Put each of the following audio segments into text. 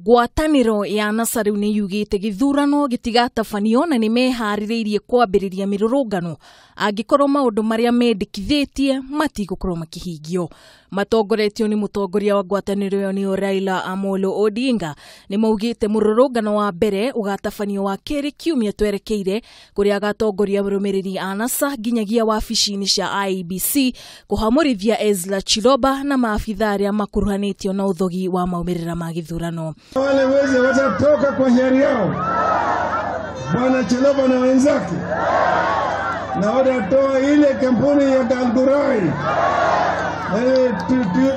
Ngwatanĩro ya NASA rĩu nĩ yugĩte gĩthurano gĩtigatabanio na nĩ meharĩrĩirie kwambĩrĩria mĩrũrũngano angĩkorwo maũndũ marĩa mendekithĩtie matigũkorwo makĩhingio. Matongoretio nĩ mũtongoria wa ngwatanĩro ĩyo nĩ Raila Amolo Odinga nĩ maugĩte mũrũrũngano wa mbere ũgatabanio wa kerĩ kiumia twerekeire kũrĩa agatongoria arũmĩrĩri a NASA nginyagia wabici-inĩ cia IEBC kũhamũrithia Ezra Chiloba na maabitha arĩa makuruhanĩtio na ũthogi wa maumĩrĩra ma gĩthurano. Wale wezi watatoka kwa hiari yao, Bwana Chiloba na wenzake, na watatoa ile kampuni ya Galdurai,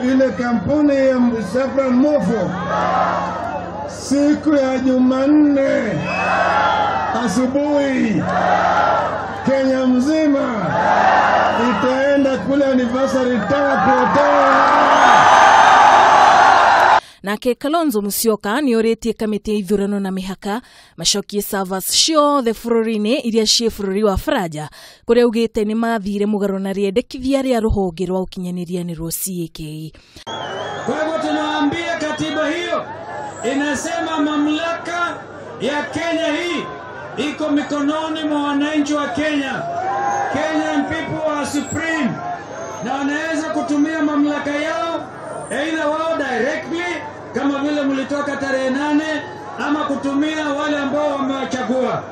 ile kampuni ya Safran Mofo siku ya Jumanne asubuhi. Kenya mzima itaenda kule anniversary toa. Nake Kalonzo Musyoka nĩ orĩtie kamĩtĩ ya ithurano na mĩhaka macokie servers ciothe bũrũri-inĩ iria ciĩ bũrũri wa Faraja kũrĩa augĩte nĩ mathire mũgarũ na rĩendekithia rĩa rũhonge rwa ũkinyanĩria nĩruo CAK. Kwa hivyo tunawaambia katiba hiyo inasema mamlaka ya Kenya hii iko mikononi mwa wananchi wa Kenya. Kenyan people are supreme na wanaweza kutumia mamlaka yao either wao directly kama vile mlitoka tarehe 8 ama kutumia wale ambao wamewachagua.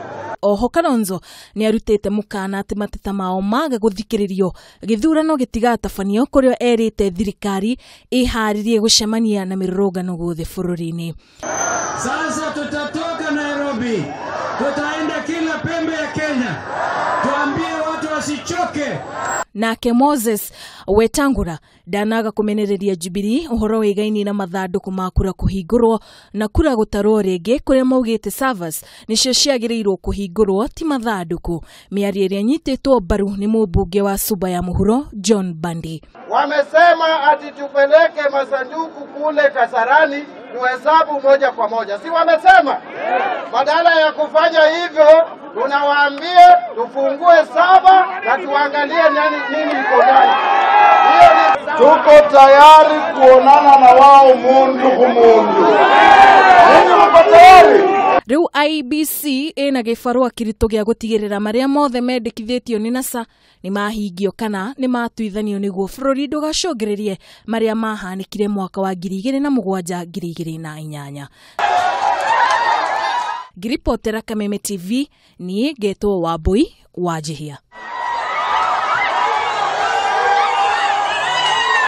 Oho Kalonzo nĩ arutĩte mũkana atĩ mateta mao maga gũthikĩrĩrio gĩthurano gĩtigatabanio kũrĩa erĩte thirikari ĩharĩrie gũcemania na mĩrũrũngano guothe bũrũri-inĩ. Sasa tutatoka Nairobi, tutaenda kila pembe ya Kenya, tuambie watu wasichoke. Nake Moses Wetangula ndanaga kũmenereria Jubilee ũhoro wĩgainĩ na mathandũkũ ma kura kũhingũrwo na kura gũtarwo rĩngĩ kũrĩa maugĩte servers nĩcio ciagĩrĩirwo kũhingũrwo ti mathandũkũ. Mĩario ĩrĩa nyitĩtwo mbaru nĩ mũmbunge wa Suba ya Mũhuro John Bandi. Wamesema ati tupeleke masanduku kule Kasarani tuhesabu moja kwa moja. Si wamesema? Badala ya kufanya hivyo tunawaambia tufungue saba na tuangalie nini iko ndani. Tuko tayari kuonana na wao mundu kumundu. Nini mko tayari? Rĩu IEBC ĩna gĩbarũa kĩritũ gĩa gũtigĩrĩra marĩa mothe mendekithĩtio nĩ NASA nĩ mahingio kana nĩ matuithanio nĩguo bũrũri ndũgacũngĩrĩrie marĩa mahanĩkire mwaka wa 2007-2008. Ngiripotera Kameme TV, niĩ ngetwo Wambui Wanjihia.